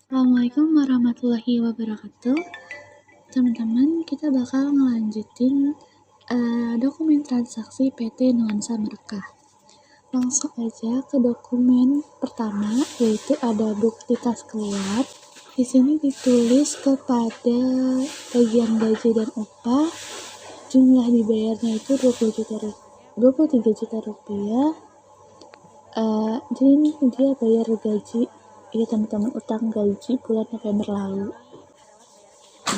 Assalamualaikum warahmatullahi wabarakatuh. Teman-teman, kita bakal ngelanjutin dokumen transaksi PT Nuansa Berkah. Langsung aja ke dokumen pertama, yaitu ada bukti kas keluar. Di sini ditulis kepada bagian gaji dan upah, jumlah dibayarnya itu 23 juta rupiah. Jadi ini dia bayar gaji. Iya teman-teman, utang gaji bulan November lalu,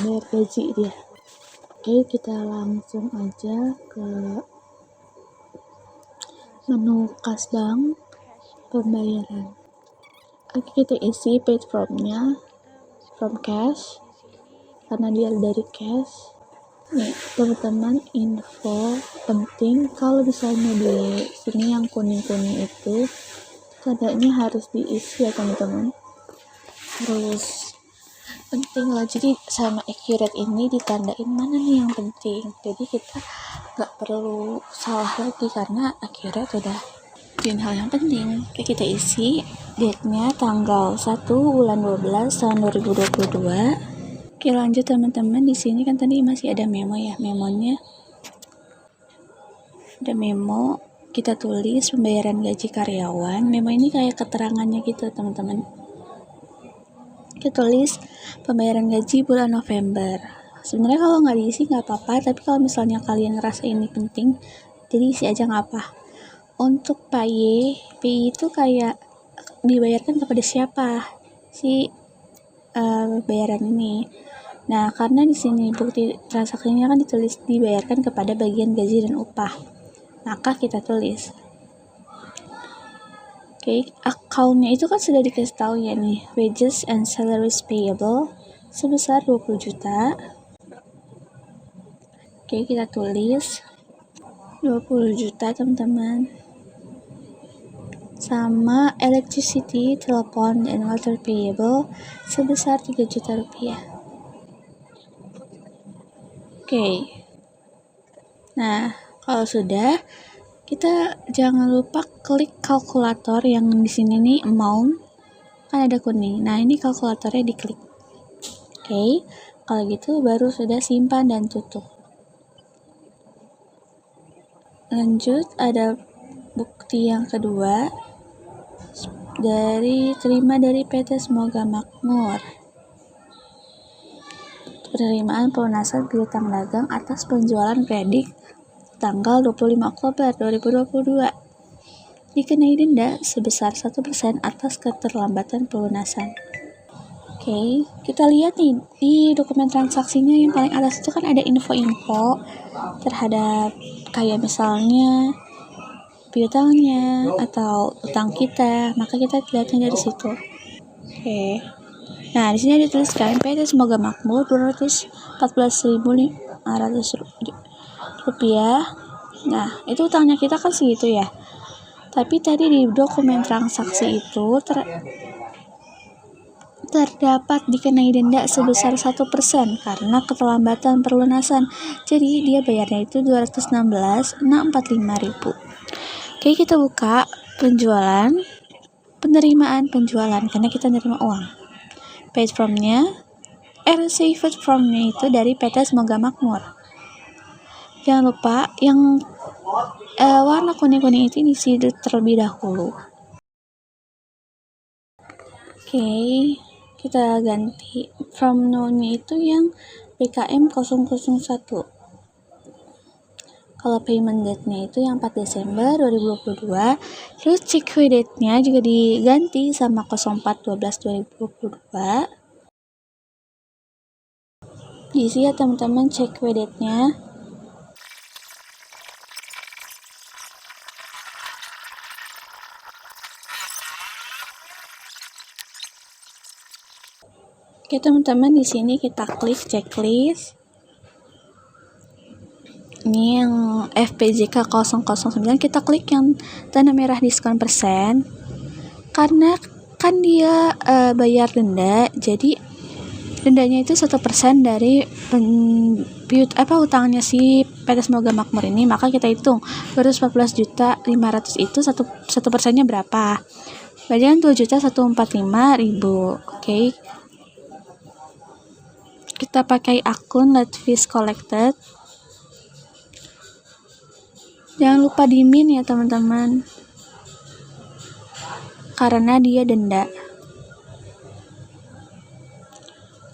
bayar gaji dia. Oke, kita langsung aja ke menu kas bank pembayaran. Oke, kita isi paid from-nya, from cash, karena dia dari cash. Nih teman-teman, info penting, kalau misalnya di sini yang kuning-kuning itu tandanya harus diisi ya teman-teman, harus penting loh. Jadi sama accurate ini ditandain mana nih yang penting, jadi kita nggak perlu salah lagi karena accurate udah jadi hal yang penting. Oke, kita isi date-nya tanggal 1 bulan 12 tahun 2022. Oke, lanjut teman-teman. Di sini kan tadi masih ada memo ya, memonya ada memo, kita tulis pembayaran gaji karyawan. Memo ini kayak keterangannya gitu teman-teman. Kita tulis pembayaran gaji bulan November. Sebenarnya kalau nggak diisi nggak apa-apa, tapi kalau misalnya kalian ngerasa ini penting, jadi isi aja nggak apa. Untuk PAYE itu kayak dibayarkan kepada siapa si bayaran ini. Nah, karena di sini bukti transaksinya kan ditulis dibayarkan kepada bagian gaji dan upah, maka kita tulis. Oke, account-nya itu kan sudah dikasih tahu ya nih, wages and salaries payable sebesar 20 juta. Oke, kita tulis 20 juta teman-teman. Sama electricity, telepon, dan water payable sebesar 3 juta rupiah. Oke. Nah, kalau sudah, kita jangan lupa klik kalkulator yang di sini nih, amount, kan ada kuning. Nah, ini kalkulatornya diklik. Oke, kalau gitu baru sudah simpan dan tutup. Lanjut, ada bukti yang kedua, terima dari PT Semoga Makmur. Penerimaan pelunasan piutang dagang atas penjualan kredit tanggal 25 Oktober 2022. Dikenai denda sebesar 1% atas keterlambatan pelunasan. Oke, kita lihat nih di dokumen transaksinya yang paling atas itu kan ada info-info terhadap kayak misalnya piutangnya atau utang kita, maka kita lihatnya dari situ. Oke. Nah, di sini dituliskan PT Semoga Makmur 214.500 rupiah. Nah, itu utangnya kita kan segitu ya. Tapi tadi di dokumen transaksi itu terdapat dikenai denda sebesar 1% karena keterlambatan pelunasan. Jadi dia bayarnya itu 216.645.000. Oke, kita buka penjualan, penerimaan penjualan karena kita nerima uang. Paid from-nya, received from-nya itu dari PT Semoga Makmur. Jangan lupa yang warna kuning-kuning itu diisi terlebih dahulu. Oke, kita ganti from now-nya itu yang PKM 001. Kalau payment date-nya itu yang 4 Desember 2022. Terus check date-nya juga diganti sama 04/12/2022. Diisi ya teman-teman check date-nya. Oke teman-teman, di sini kita klik checklist. Ini yang FPJK 009, kita klik yang tanda merah diskon persen. Karena kan dia bayar denda, jadi dendanya itu 1% dari utangnya si PT Semoga Makmur ini, maka kita hitung 214.500 itu 1%-nya berapa. Bagian 2.145.000. Oke. Kita pakai akun Let Fees Collected. Jangan lupa dimin ya teman-teman, karena dia denda.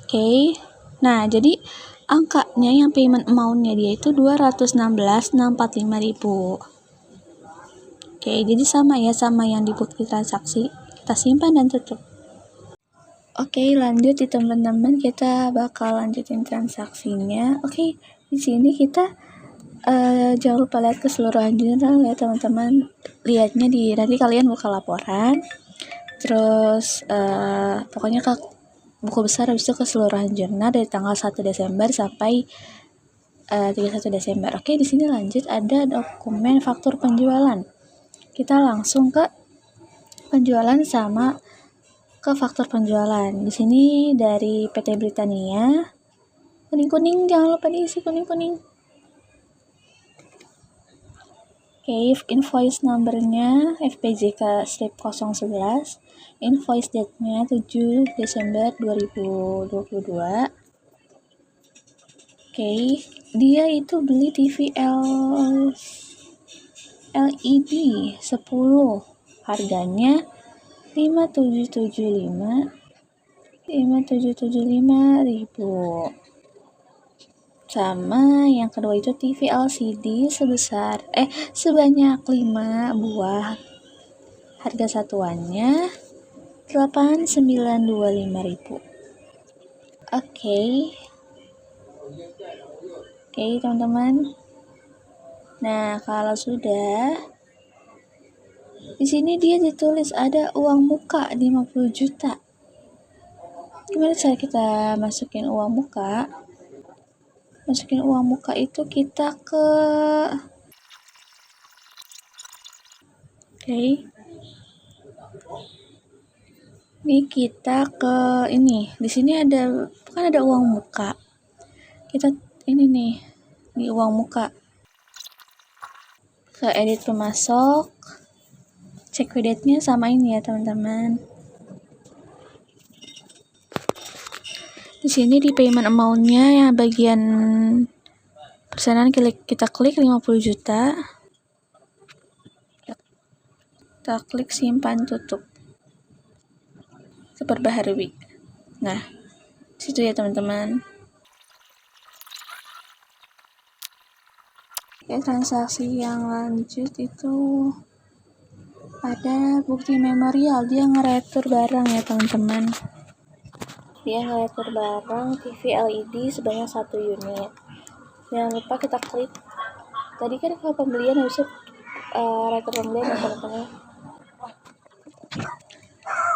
Oke. Nah, jadi angkanya yang payment amount-nya dia itu 216.645.000. Oke, jadi sama ya sama yang di bukti transaksi. Kita simpan dan tutup. Oke, lanjut di teman-teman, kita bakal lanjutin transaksinya. Oke, di sini kita jangan lupa lihat keseluruhan jurnal ya teman-teman. Lihatnya nanti kalian buka laporan, terus pokoknya ke buku besar, habis itu keseluruhan jurnal dari tanggal 1 Desember sampai 31 Desember. Oke, di sini lanjut ada dokumen faktur penjualan. Kita langsung ke penjualan sama ke faktur penjualan. Di sini dari PT Britania. Kuning-kuning, jangan lupa diisi kuning-kuning. Oke, invoice numbernya FPJK strip 011, invoice date-nya 7 Desember 2022. Oke, dia itu beli TV LED 10, harganya 5.775.000. Sama yang kedua itu TV LCD sebanyak 5 buah. Harga satuannya 8.925.000. Oke, teman-teman. Nah, kalau sudah, di sini dia ditulis ada uang muka 50 juta. Gimana cara kita masukin uang muka? Masukin uang muka itu kita ke ini kita ke ini. Di sini ada uang muka. Kita ini nih di uang muka. Ke edit pemasok. Cek date-nya sama ini ya, teman-teman. Di sini di payment amount-nya yang bagian persenan kita klik 50 juta. Kita klik simpan tutup. Perbaharui. Nah, situ ya teman-teman. Oke, transaksi yang lanjut itu ada bukti memorial. Dia ngeretur barang ya teman-teman. Dia ngeretur barang TV LED sebanyak 1 unit. Jangan lupa kita klik. Tadi kan kalau pembelian harusnya retur pembelian ya teman-teman.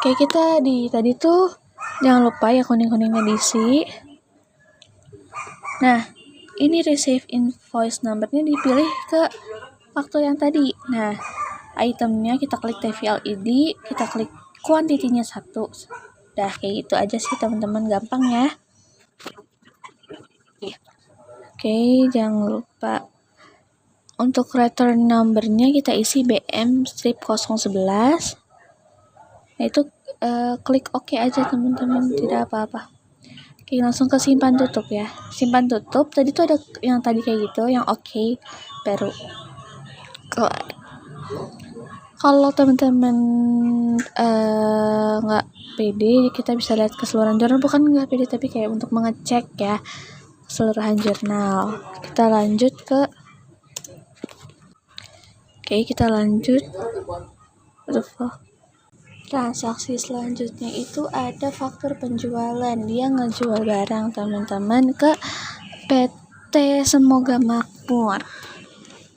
Oke, kita tadi tuh jangan lupa ya kuning-kuningnya diisi. Nah, ini receive invoice number-nya dipilih ke faktur yang tadi. Nah, itemnya kita klik TV LED, kita klik kuantitinya 1. Dah, kayak gitu aja sih teman-teman, gampang ya. Oke, jangan lupa untuk return number-nya kita isi BM strip 011. Nah, itu klik OK aja teman-teman, tidak apa-apa. Oke, langsung ke simpan tutup ya. Simpan tutup, tadi tuh ada yang tadi kayak gitu, yang OK, baru. Kalau teman-teman nggak pede, kita bisa lihat keseluruhan jurnal. Bukan nggak pede, tapi kayak untuk mengecek ya keseluruhan jurnal. Kita lanjut ke kita lanjut transaksi selanjutnya itu ada faktur penjualan. Dia ngejual barang teman-teman ke PT Semoga Makmur.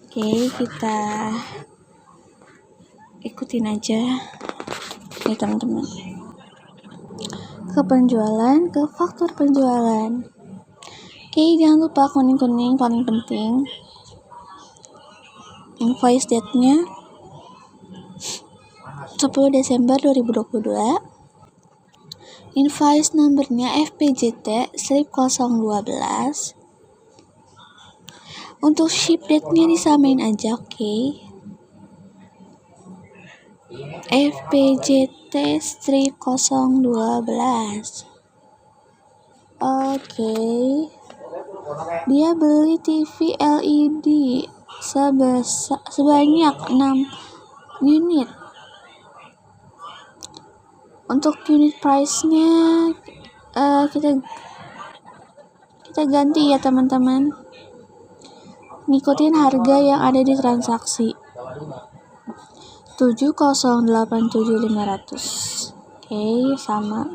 Oke, kita ikutin aja ya teman-teman. Ke penjualan, ke faktur penjualan. Oke, jangan lupa kuning-kuning paling penting. Invoice date-nya 10 Desember 2022. Invoice number-nya FPJT strip 012. Untuk ship date-nya disamain aja, oke. FPJT strip 012. Oke. Dia beli TV LED sebanyak 6 unit. Untuk unit price-nya kita ganti ya teman-teman. Ngikutin harga yang ada di transaksi. 7087500. Oke, sama.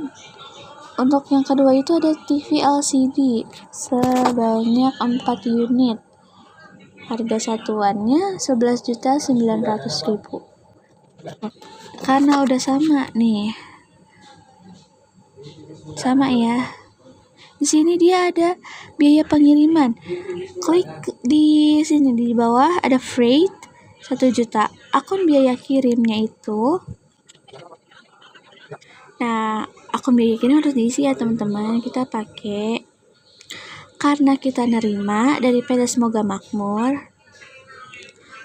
Untuk yang kedua itu ada TV LCD sebanyak 4 unit. Harga satuannya 11.900.000. Karena udah sama nih. Sama ya. Di sini dia ada biaya pengiriman. Klik di sini di bawah ada freight 1 juta. Akun biaya kirimnya itu. Nah, akun biaya kirim harus diisi ya teman-teman. Kita pakai karena kita nerima dari PT Semoga Makmur.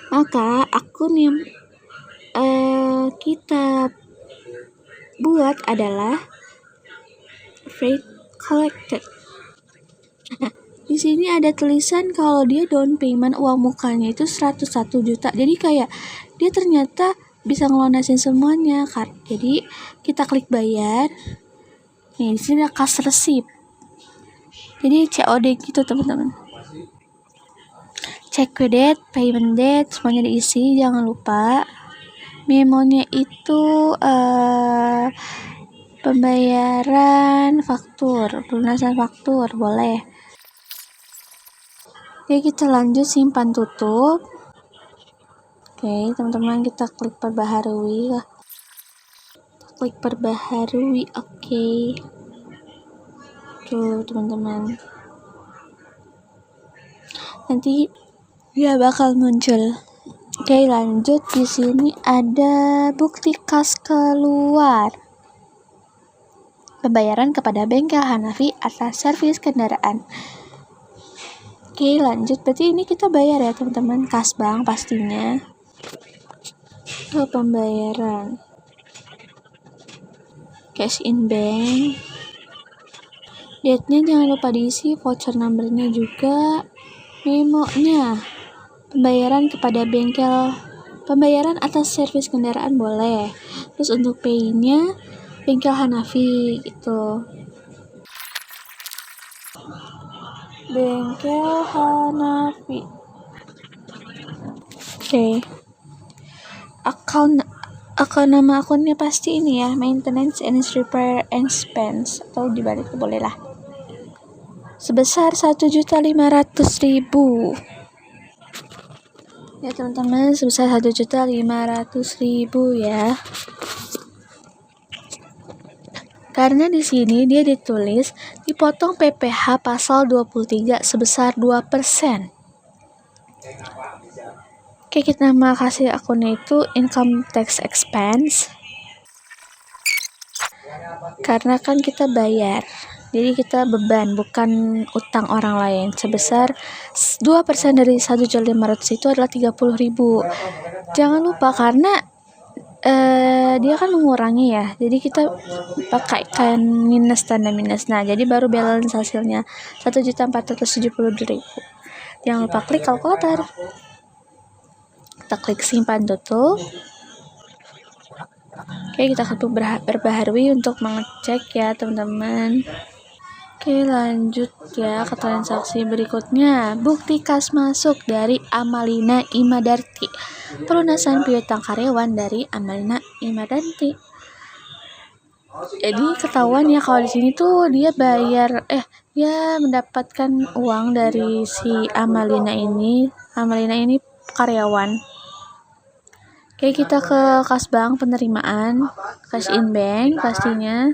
Maka akun yang kita buat adalah freight collected. Di sini ada tulisan kalau dia down payment uang mukanya itu 101 juta. Jadi kayak dia ternyata bisa ngelunasin semuanya kan. Jadi kita klik bayar. Nih, di sini ada cash receipt. Jadi COD gitu teman-teman. Check date, payment date, semuanya diisi, jangan lupa. Memonya itu pembayaran faktur, pelunasan faktur, boleh. Oke, kita lanjut simpan tutup. Oke, teman-teman, kita klik perbaharui. Klik perbaharui, oke. Tuh, teman-teman. Nanti dia bakal muncul. Oke, lanjut. Di sini ada bukti kas keluar. Pembayaran kepada bengkel Hanafi atas servis kendaraan. Oke, lanjut. Berarti ini kita bayar ya, teman-teman. Kas bank pastinya. Oh, pembayaran. Cash in bank. Date-nya jangan lupa diisi, voucher number-nya juga. Memo-nya. Pembayaran kepada bengkel. Pembayaran atas servis kendaraan boleh. Terus untuk pay-nya bengkel Hanafi gitu. Bengkel Hanafi. Oke. Nama akunnya pasti ini ya, maintenance and repair expense atau dibalik boleh lah. Sebesar 1.500.000. Ya teman-teman, sebesar 1.500.000 ya. Karena di sini dia ditulis dipotong PPh pasal 23 sebesar 2%. Oke, kita nama kasih akunnya itu income tax expense. Karena kan kita bayar. Jadi kita beban, bukan utang orang lain. Sebesar 2% dari 1.500.000 itu adalah 30.000. Jangan lupa karena dia kan mengurangi ya, jadi kita pakaikan minus, tanda minus. Nah, jadi baru balance hasilnya 1.470.000. Jangan lupa klik kalkulator. Kita klik simpan tutup. Oke, kita klik perbaharui untuk mengecek ya teman-teman. Oke, lanjut ya ke transaksi berikutnya. Bukti kas masuk dari Amalina Imadarti. Pelunasan piutang karyawan dari Amalina Imadarti. Jadi ketahuan ya kalau di sini tuh dia bayar dia mendapatkan uang dari si Amalina ini. Amalina ini karyawan. Oke, kita ke kas bank penerimaan, cash in bank pastinya.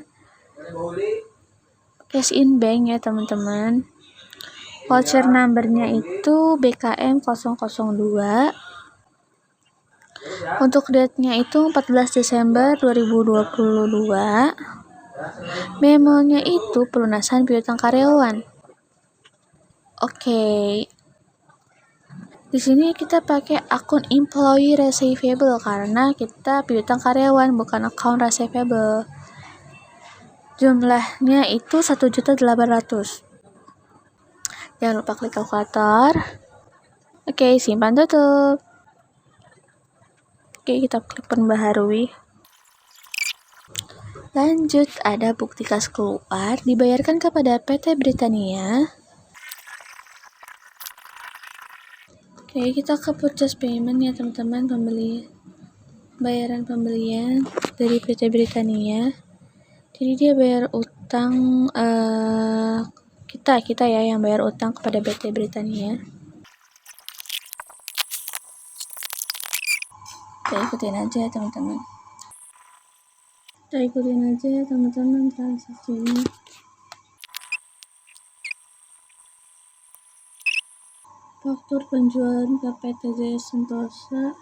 Cash in bank ya teman-teman. Voucher numbernya itu BKM 002. Untuk date-nya itu 14 Desember 2022. Memonya itu pelunasan piutang karyawan. Oke. Di sini kita pakai akun employee receivable karena kita piutang karyawan, bukan account receivable. Jumlahnya itu 1.800.000. Jangan lupa klik kalkulator. Oke, simpan tutup. Oke, kita klik perbaharui. Lanjut, ada bukti kas keluar dibayarkan kepada PT Britania. Oke, kita ke purchase payment ya teman-teman, bayaran pembelian dari PT Britania. Jadi dia bayar utang kita ya yang bayar utang kepada PT Britania. Kita ikutin aja ya teman-teman. Transaksinya. Faktur penjualan ke PT Jaya Sentosa.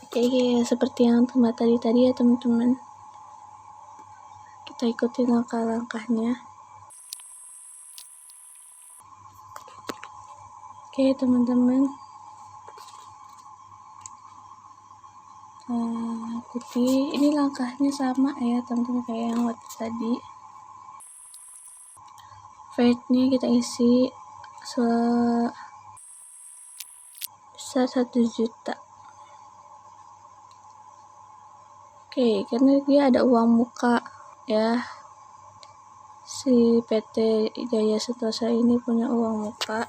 Oke, seperti yang tadi ya teman-teman. Kita ikuti langkah-langkahnya. Oke teman-teman, ikuti. Ini langkahnya sama ya teman-teman kayak yang waktu tadi. VAT-nya kita isi sebesar 1 juta. Oke, karena dia ada uang muka ya. Si PT Jaya Sentosa ini punya uang muka.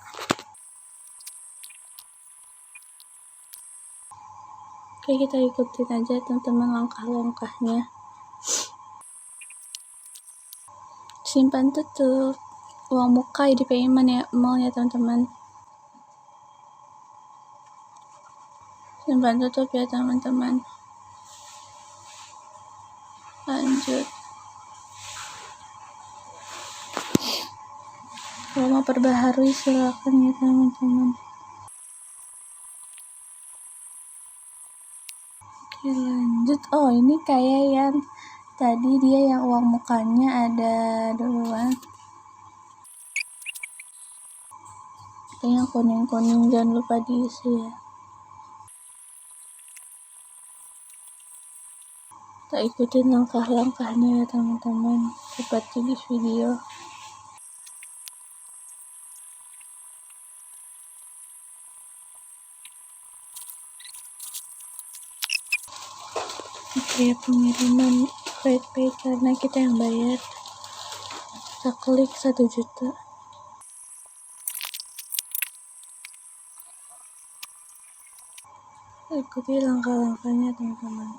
Oke, kita ikutin aja teman-teman langkah-langkahnya. Simpan tutup. Uang muka di payment ya, mau ya teman-teman. Simpan tutup ya teman-teman. Lanjut. Kalau mau perbaharui silakan ya teman-teman. Oke, lanjut. Oh, ini kayak yang tadi dia yang uang mukanya ada duluan. Yang kuning-kuning jangan lupa diisi ya. Kita ikutin langkah-langkahnya ya teman-teman, seperti di video. Oke, pengiriman pay karena kita yang bayar. Kita klik 1 juta. Ikuti langkah-langkahnya teman-teman.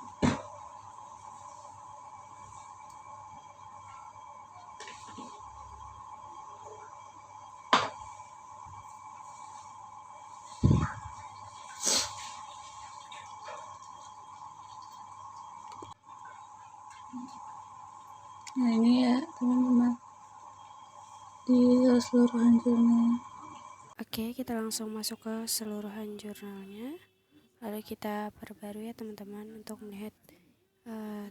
Nah ini ya teman-teman, di keseluruhan jurnal. Oke, kita langsung masuk ke seluruhan jurnalnya. Lalu kita perbarui ya teman-teman untuk melihat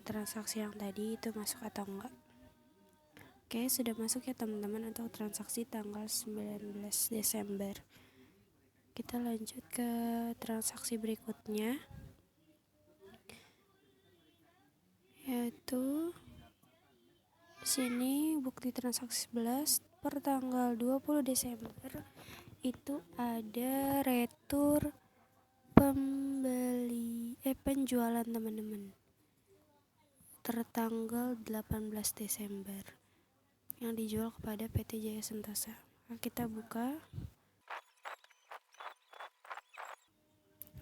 transaksi yang tadi itu masuk atau enggak. Oke, sudah masuk ya teman-teman untuk transaksi tanggal 19 Desember. Kita lanjut ke transaksi berikutnya, yaitu di sini bukti transaksi 11 per tanggal 20 Desember itu ada retur penjualan teman-teman tertanggal 18 Desember yang dijual kepada PT Jaya Sentosa. Nah, kita buka.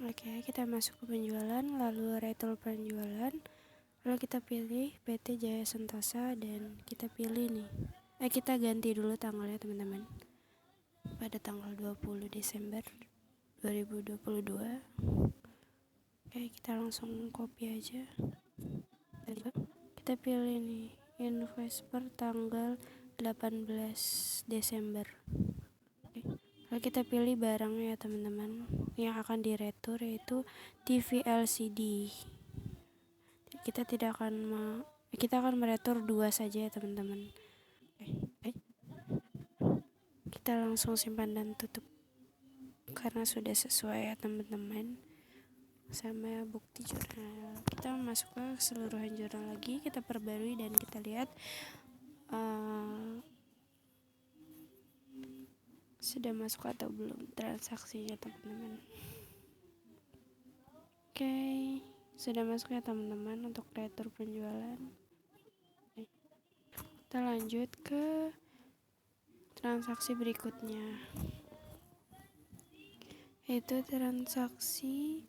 Oke, kita masuk ke penjualan, lalu retur penjualan, lalu kita pilih PT Jaya Sentosa dan kita pilih nih. Kita ganti dulu tanggalnya teman-teman. Pada tanggal 20 Desember 2022. Oke, kita langsung copy aja. Kita pilih nih invoice per tanggal 18 Desember. Oke. Lalu kita pilih barangnya ya teman-teman, yang akan diretur yaitu TV LCD. Kita akan meretur 2 saja ya teman-teman. kita langsung simpan dan tutup karena sudah sesuai ya teman-teman sama bukti jurnal. Kita masuk ke keseluruhan jurnal lagi, kita perbarui dan kita lihat sudah masuk atau belum transaksinya teman-teman. Oke, sudah masuk ya teman-teman untuk retur penjualan. Kita lanjut ke transaksi berikutnya, yaitu transaksi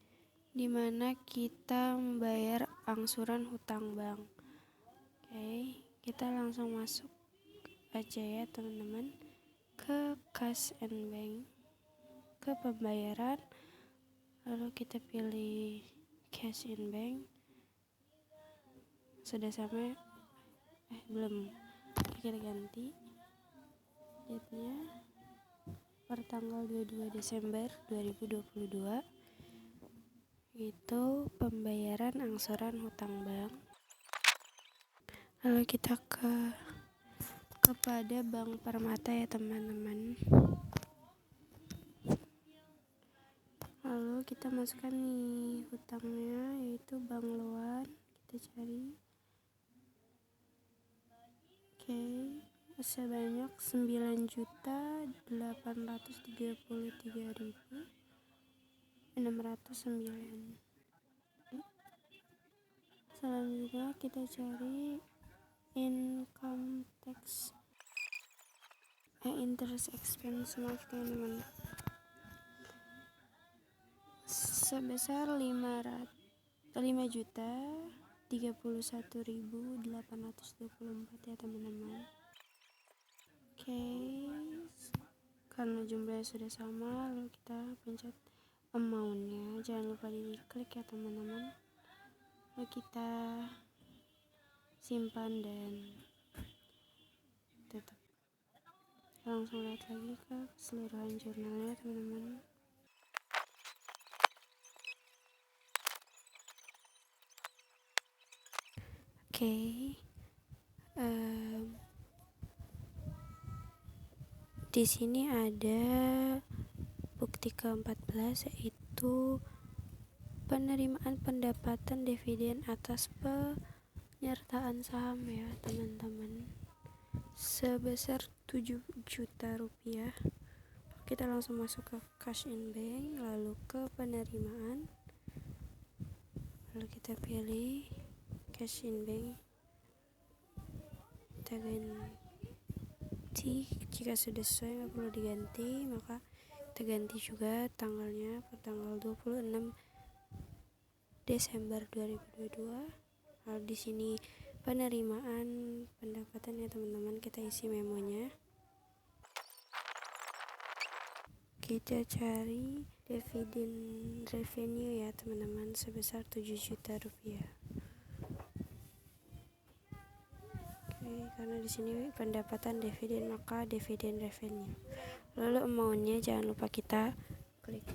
dimana kita membayar angsuran hutang bank. Oke, kita langsung masuk aja ya teman-teman ke cash and bank, ke pembayaran, lalu kita pilih cash in bank. Sudah sama belum, kita ganti date-nya per tanggal 22 Desember 2022, itu pembayaran angsuran hutang bank. Lalu kita kepada Bank Permata ya teman-teman. Lalu kita masukkan nih hutangnya, yaitu Bank Loan. Kita cari. Oke, sebanyak 9.833.609. Selanjutnya kita cari income tax interest expense, maaf teman-teman, sebesar 5.031.824 ya teman-teman. Oke, karena jumlahnya sudah sama, lalu kita pencet amount-nya, jangan lupa diklik ya teman-teman. Lalu kita simpan dan tutup. Langsung lihat lagi ke keseluruhan jurnalnya teman-teman. Oke, di sini ada bukti ke-14, yaitu penerimaan pendapatan dividen atas penyertaan saham ya teman-teman, sebesar 7 juta rupiah. Kita langsung masuk ke cash in bank, lalu ke penerimaan, lalu kita pilih cash in bank, kita ganti. Jika sudah sesuai nggak perlu diganti, maka kita ganti juga tanggalnya per tanggal 26 Desember 2022. Lalu di sini penerimaan pendapatan ya teman-teman, kita isi memonya. Kita cari dividen revenue ya teman-teman, sebesar 7 juta rupiah. Oke, karena di sini pendapatan dividen, maka dividen revenue. Lalu amount-nya jangan lupa kita klik.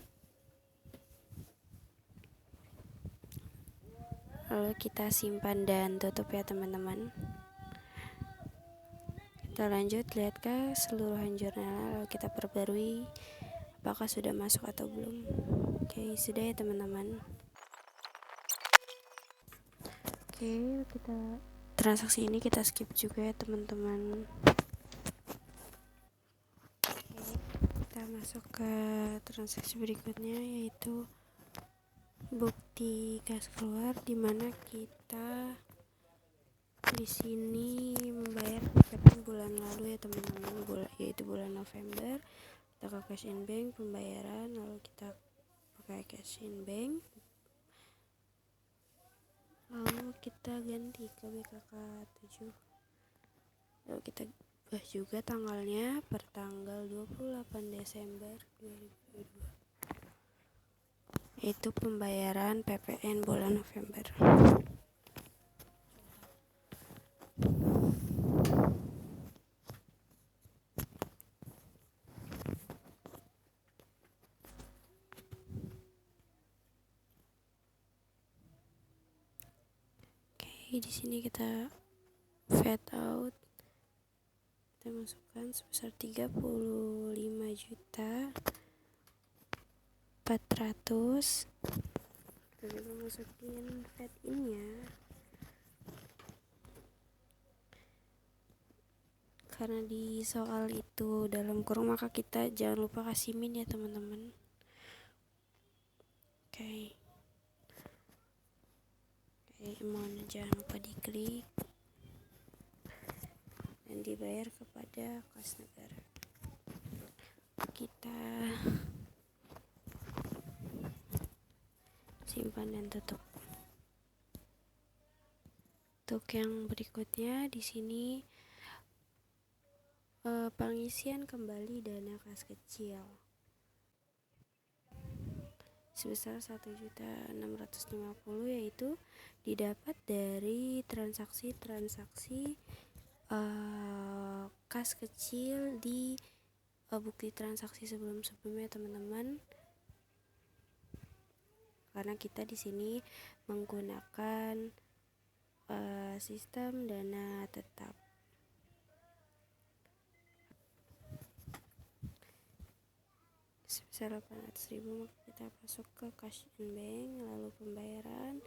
Lalu kita simpan dan tutup ya teman-teman. Kita lanjut lihat ke seluruhan jurnal, lalu kita perbarui apakah sudah masuk atau belum. Oke, sudah ya teman-teman. Oke, kita transaksi ini kita skip juga ya teman-teman. Kita masuk ke transaksi berikutnya, yaitu bukti kas keluar, dimana kita di sini membayar PPN bulan lalu ya teman-teman, yaitu bulan November. Kita ke cash in bank pembayaran, lalu kita pakai cash in bank, lalu kita ganti ke BKK 7, lalu kita ubah juga tanggalnya per tanggal 28 Desember 2022, itu pembayaran PPN bulan November. Oke, di sini kita fade out, kita masukkan sebesar 35.400.000. Kita juga masukin fat in-nya, karena di soal itu dalam kurung, maka kita jangan lupa kasih min ya teman-teman. Oke, amount jangan lupa diklik dan dibayar kepada kas negara. Kita simpan dan tutup. Untuk yang berikutnya di sini pengisian kembali dana kas kecil sebesar 1.650.000, yaitu didapat dari transaksi kas kecil di bukti transaksi sebelumnya teman-teman, karena kita di sini menggunakan sistem dana tetap. Sebesar 800.000, maka kita masuk ke cash and bank, lalu pembayaran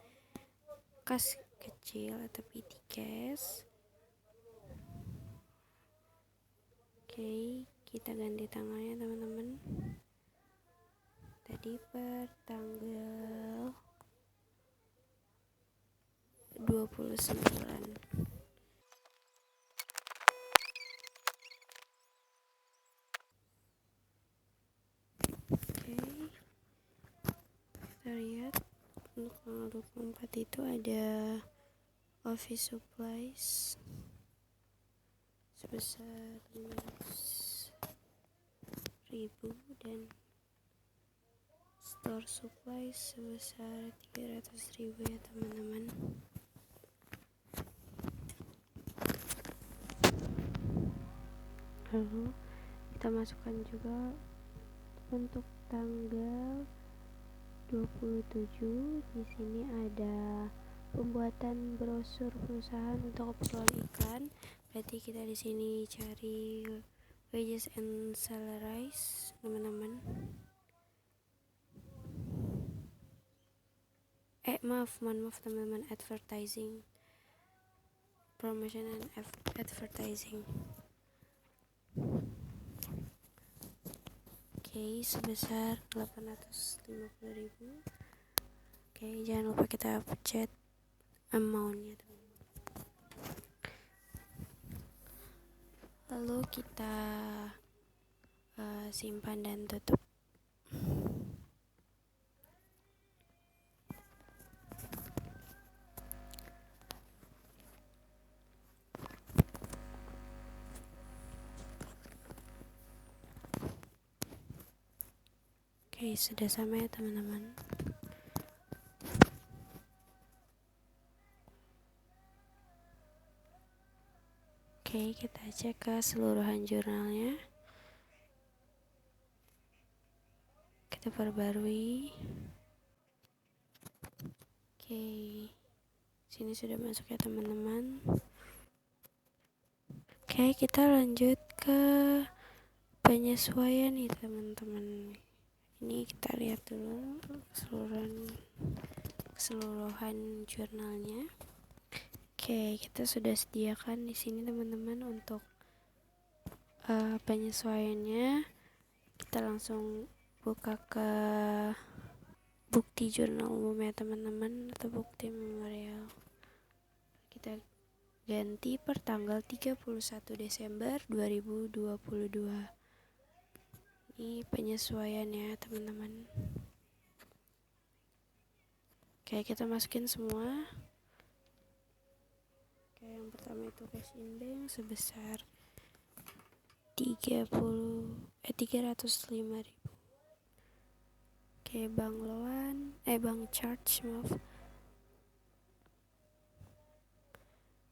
kas kecil atau petty cash. Oke, kita ganti tanggalnya teman-teman. Tadi per tanggal 29. Oke, kita lihat untuk tanggal 24 itu ada office supplies sebesar 500.000 dan store supplies sebesar 300.000 ya teman-teman. Lalu kita masukkan juga untuk tanggal 27. Di sini ada pembuatan brosur perusahaan untuk keperluan iklan. Berarti kita di sini cari wages and salaries teman-teman. Maaf teman-teman, advertising, promotion and advertising. Oke, sebesar 850.000. Oke, jangan lupa kita pencet amount-nya teman-teman. Lalu kita simpan dan tutup. Oke, sudah sama ya teman-teman. Oke, kita cek keseluruhan jurnalnya. Kita perbarui. Oke, sini sudah masuk ya teman-teman. Oke, kita lanjut ke penyesuaian nih teman-teman. Ini kita lihat dulu keseluruhan jurnalnya. Oke, kita sudah sediakan di sini teman-teman untuk penyesuaiannya. Kita langsung buka ke bukti jurnal umum ya teman-teman, atau bukti memorial. Kita ganti per tanggal 31 Desember 2022. Ini penyesuaian ya teman-teman. Oke, kita masukin semua. Oke, yang pertama itu cash in bank sebesar 305.000. Oke, bank charge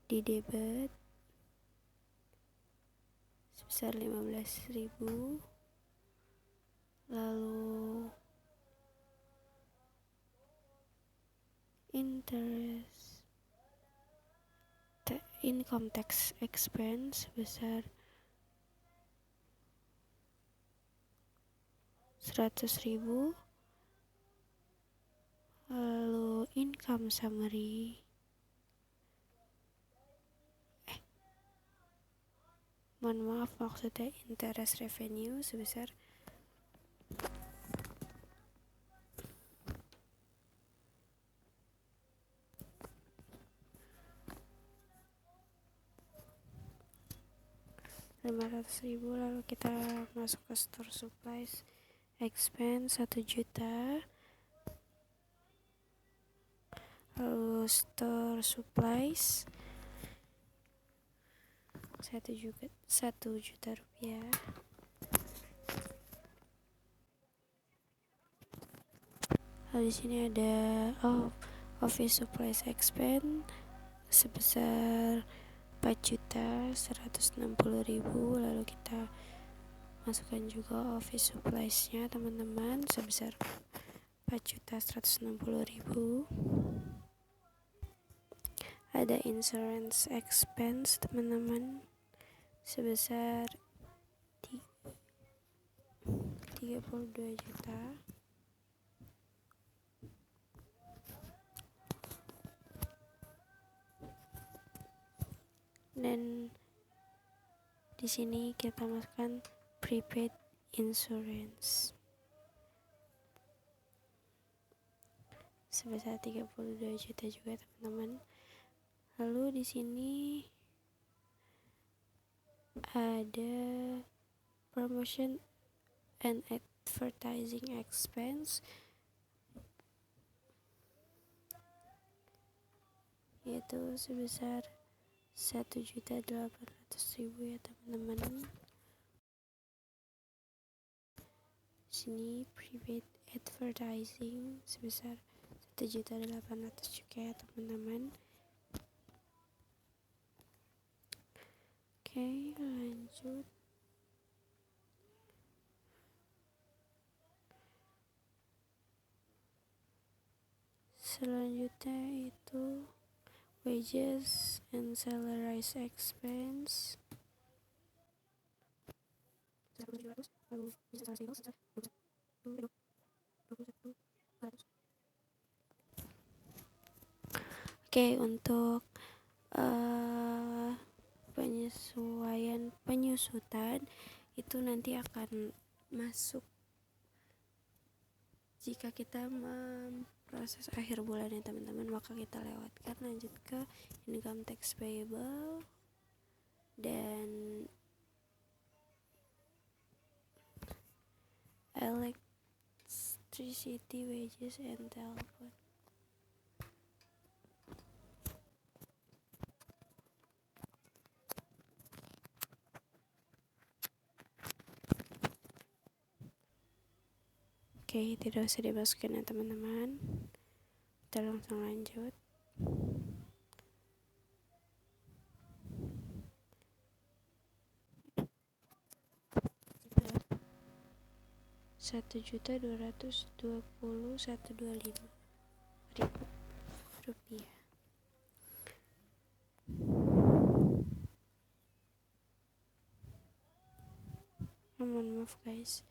di debit sebesar 15.000. Lalu income tax expense sebesar 100.000. Lalu income summary, maksudnya interest revenue sebesar 500.000. Lalu kita masuk ke store supplies expense 1 juta. Lalu store supplies 1 juta rupiah. Lalu di sini ada office supplies expense sebesar 4.160.000. Lalu kita masukkan juga office supplies-nya teman-teman sebesar 4.160.000. Ada insurance expense teman-teman sebesar 32 juta. Dan di sini kita masukkan prepaid insurance sebesar 32 juta juga teman-teman. Lalu di sini ada promotion and advertising expense yaitu sebesar 1.800.000 ya teman-teman. Sini prepaid advertising sebesar 1.800.000 juga ya teman-teman. Oke, lanjut. Selanjutnya itu wages and salaries expense. Oke, untuk penyusutan itu nanti akan masuk jika kita proses akhir bulan ya teman-teman, maka kita lewatkan lanjut ke income tax payable dan electricity wages and telephone. Oke, tidak usah dimasukin ya teman-teman. Kita langsung lanjut. Rp1.221.125.000 mohon maaf guys.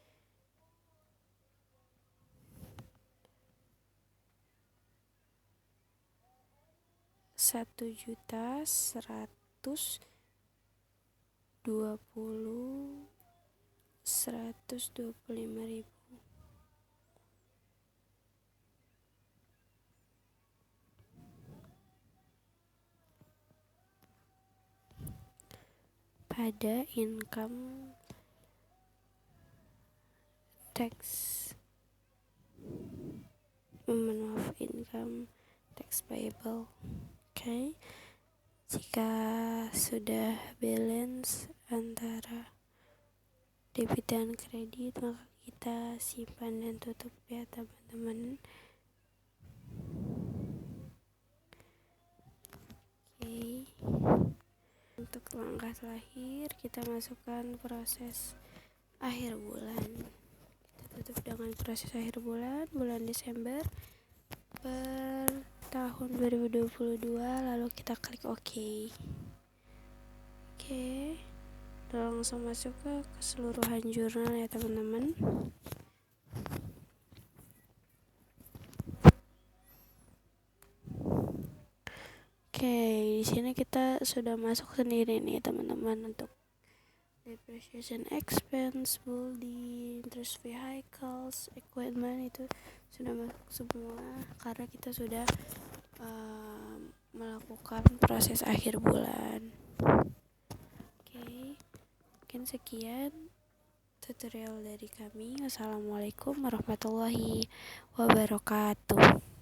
Rp1.125.000 pada income tax income tax payable. Oke. Jika sudah balance antara debit dan kredit, maka kita simpan dan tutup ya teman-teman. Oke. Untuk langkah terakhir kita masukkan proses akhir bulan. Kita tutup dengan proses akhir bulan Desember per tahun 2022, lalu kita klik OK. Oke. Langsung masuk ke keseluruhan jurnal ya teman-teman. di sini kita sudah masuk sendiri nih teman-teman untuk depreciation expense, building, terus vehicles, equipment itu sudah masuk semua karena kita sudah melakukan proses akhir bulan. Oke, mungkin sekian tutorial dari kami. Wassalamualaikum warahmatullahi wabarakatuh.